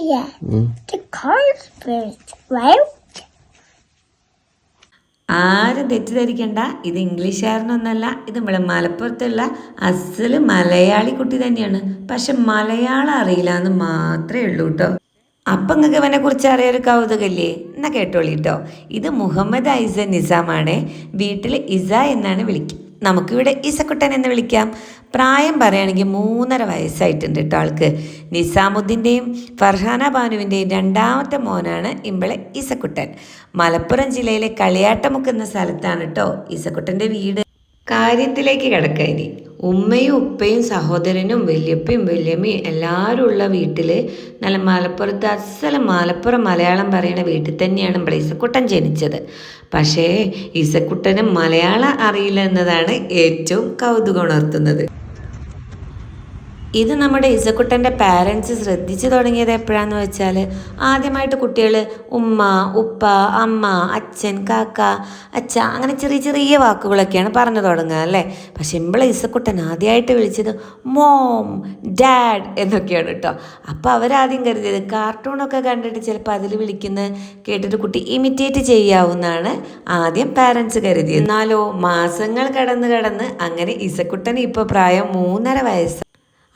The Carlsberg, right? ആരും തെറ്റിദ്ധരിക്കണ്ട, ഇത് ഇംഗ്ലീഷുകാരനൊന്നല്ല, ഇത് നമ്മളെ മലപ്പുറത്തുള്ള അസല് മലയാളി കുട്ടി തന്നെയാണ്. പക്ഷെ മലയാളം അറിയില്ല എന്ന് മാത്രമേ ഉള്ളൂ കേട്ടോ. അപ്പം നിങ്ങൾക്ക് ഇവനെ കുറിച്ച് അറിയാൻ കൗതുകല്ലേ? എന്നാ കേട്ടോളിട്ടോ. ഇത് മുഹമ്മദ് ഐസൻ നിസാമാണ്. വീട്ടിൽ ഇസ എന്നാണ് വിളിക്കുക. നമുക്കിവിടെ ഇസക്കുട്ടൻ എന്ന് വിളിക്കാം. പ്രായം പറയുകയാണെങ്കിൽ 3.5 വയസ്സായിട്ടുണ്ട് കേട്ടോ ആൾക്ക്. നിസാമുദ്ദീൻ്റെയും ഫർഹാന ബാനുവിൻ്റെയും രണ്ടാമത്തെ മോനാണ് ഇമ്പളെ ഇസക്കുട്ടൻ. മലപ്പുറം ജില്ലയിലെ കളിയാട്ടമുക്ക് എന്ന സ്ഥലത്താണ് കേട്ടോ ഇസക്കുട്ടൻ്റെ വീട്. കാര്യത്തിലേക്ക് കിടക്കുക ഇനി. ഉമ്മയും ഉപ്പയും സഹോദരനും വല്യപ്പയും വല്യമ്മയും എല്ലാവരും ഉള്ള വീട്ടിൽ നല്ല മലപ്പുറത്ത് അസല മലപ്പുറം മലയാളം പറയുന്ന വീട്ടിൽ തന്നെയാണ് നമ്മുടെ ഇസക്കുട്ടൻ ജനിച്ചത്. പക്ഷേ ഇസക്കുട്ടന് മലയാളം അറിയില്ല എന്നതാണ് ഏറ്റവും കൗതുകമുണർത്തുന്നത്. ഇത് നമ്മുടെ ഇസക്കുട്ടൻ്റെ പാരൻസ് ശ്രദ്ധിച്ചു തുടങ്ങിയത് എപ്പോഴാന്ന് വെച്ചാൽ, ആദ്യമായിട്ട് കുട്ടികൾ ഉമ്മ, ഉപ്പ, അമ്മ, അച്ഛൻ, കാക്ക, അച്ഛ അങ്ങനെ ചെറിയ ചെറിയ വാക്കുകളൊക്കെയാണ് പറഞ്ഞു തുടങ്ങുക അല്ലേ. പക്ഷെ ഇമ്പളെ ഇസക്കുട്ടൻ ആദ്യമായിട്ട് വിളിച്ചത് മോം, ഡാഡ് എന്നൊക്കെയാണ് കേട്ടോ. അപ്പോൾ അവരാദ്യം കരുതിയത് കാർട്ടൂണൊക്കെ കണ്ടിട്ട് ചിലപ്പോൾ അതിൽ വിളിക്കുന്ന കേട്ടിട്ട് കുട്ടി ഇമിറ്റേറ്റ് ചെയ്യാവുന്നതാണ് ആദ്യം പാരൻസ് കരുതിയത്. എന്നാലോ മാസങ്ങൾ കടന്ന് അങ്ങനെ ഇസക്കുട്ടൻ ഇപ്പോൾ പ്രായം 3.5 വയസ്സ്.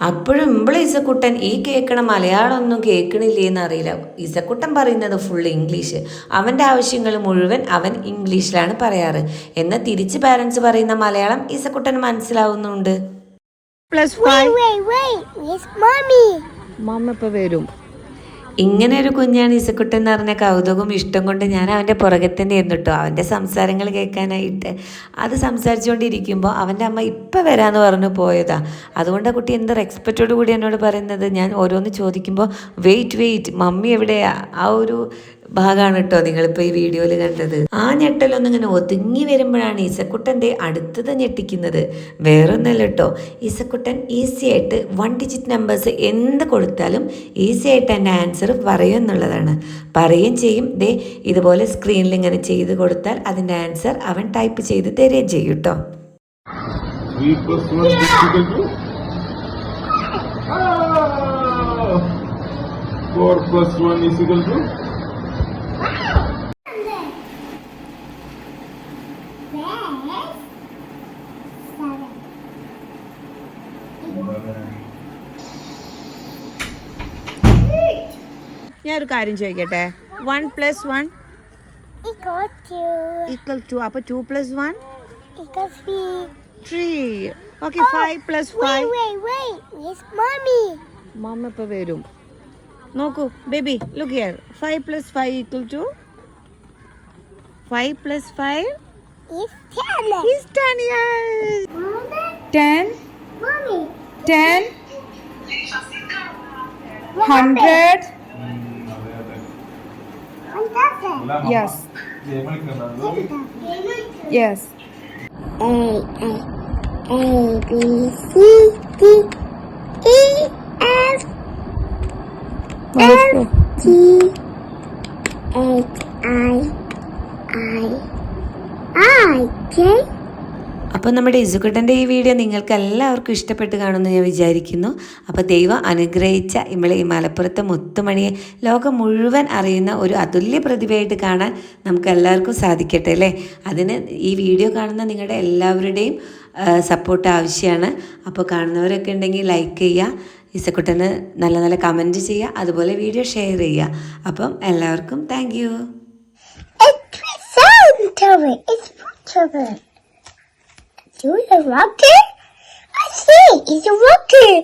അപ്പോഴും ഇമ്പളെ ഇസക്കുട്ടൻ ഈ കേൾക്കണ മലയാളമൊന്നും കേൾക്കണില്ലേന്ന് അറിയില്ല. ഇസക്കുട്ടൻ പറയുന്നത് ഫുൾ ഇംഗ്ലീഷ്. അവൻ്റെ ആവശ്യങ്ങൾ മുഴുവൻ അവൻ ഇംഗ്ലീഷിലാണ് പറയാറ്. എന്നാൽ തിരിച്ച് പാരൻസ് പറയുന്ന മലയാളം ഇസക്കുട്ടന് മനസ്സിലാവുന്നുണ്ട്. മമ്മ ഇപ്പോൾ വരും. ഇങ്ങനെ ഒരു കുഞ്ഞാണ് ഇസക്കുട്ടൻ എന്ന് പറഞ്ഞ കൗതുകവും ഇഷ്ടം കൊണ്ട് ഞാൻ അവൻ്റെ പുറകെ തന്നെ ആയിരുന്നു കേട്ടോ, അവൻ്റെ സംസാരങ്ങൾ കേൾക്കാനായിട്ട്. അത് സംസാരിച്ചുകൊണ്ടിരിക്കുമ്പോൾ അവൻ്റെ അമ്മ ഇപ്പം വരാമെന്ന് പറഞ്ഞു പോയതാ. അതുകൊണ്ട് ആ കുട്ടി എന്ത് റെസ്പെക്റ്റോട് കൂടി എന്നോട് പറയുന്നത്. ഞാൻ ഓരോന്ന് ചോദിക്കുമ്പോൾ വെയിറ്റ് മമ്മി എവിടെയാ, ആ ഒരു ഭാഗമാണ് കേട്ടോ നിങ്ങളിപ്പോൾ ഈ വീഡിയോയിൽ കണ്ടത്. ആ ഞെട്ടലൊന്നും ഇങ്ങനെ ഒതുങ്ങി വരുമ്പോഴാണ് ഇസക്കുട്ടൻ്റെ അടുത്തത് ഞെട്ടിക്കുന്നത്. വേറൊന്നല്ല കേട്ടോ, ഇസക്കുട്ടൻ ഈസി ആയിട്ട് 1 ഡിജിറ്റ് നമ്പേഴ്സ് എന്ത് കൊടുത്താലും ഈസി ആയിട്ട് എൻ്റെ ആൻസർ പറയും എന്നുള്ളതാണ്. പറയുകയും ചെയ്യും. ദേ ഇതുപോലെ സ്ക്രീനിൽ ഇങ്ങനെ ചെയ്ത് കൊടുത്താൽ അതിൻ്റെ ആൻസർ അവൻ ടൈപ്പ് ചെയ്ത് തരുകയും ചെയ്യും കേട്ടോ. ഞാനൊരു കാര്യം ചോദിക്കട്ടെ. 1 + 1 equal to. അപ്പോൾ 2 + 1 3. Okay, 5 + 5. Wait, mommy. മമ്മ ഇപ്പോൾ വരും. നോക്കൂ baby, look here. 5 + 5 equal to 5 + 5 is 10. is 10 years. 10, Mommy. 10, 100. Yes. Yes. A B C D E F F G H I J. അപ്പോൾ നമ്മുടെ ഇസുക്കുട്ടൻ്റെ ഈ വീഡിയോ നിങ്ങൾക്ക് എല്ലാവർക്കും ഇഷ്ടപ്പെട്ട് കാണുമെന്ന് ഞാൻ വിചാരിക്കുന്നു. അപ്പോൾ ദൈവം അനുഗ്രഹിച്ച നമ്മളെ ഈ മലപ്പുറത്തെ മുത്തുമണിയെ ലോകം മുഴുവൻ അറിയുന്ന ഒരു അതുല്യ പ്രതിഭയായിട്ട് കാണാൻ നമുക്ക് എല്ലാവർക്കും സാധിക്കട്ടെ അല്ലേ. അതിന് ഈ വീഡിയോ കാണുന്ന നിങ്ങളുടെ എല്ലാവരുടെയും സപ്പോർട്ട് ആവശ്യമാണ്. അപ്പോൾ കാണുന്നവരൊക്കെ ഉണ്ടെങ്കിൽ ലൈക്ക് ചെയ്യുക, ഇസക്കുട്ടന് നല്ല നല്ല കമൻറ്റ് ചെയ്യുക, അതുപോലെ വീഡിയോ ഷെയർ ചെയ്യുക. അപ്പം എല്ലാവർക്കും thank you. You a rocket? I see, it's a rocket.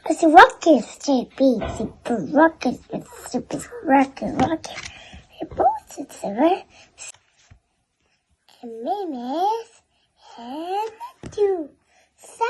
It's a rocket. It's a big super rocket. It's a big rocket. It boats it's a minutes and 2 seconds.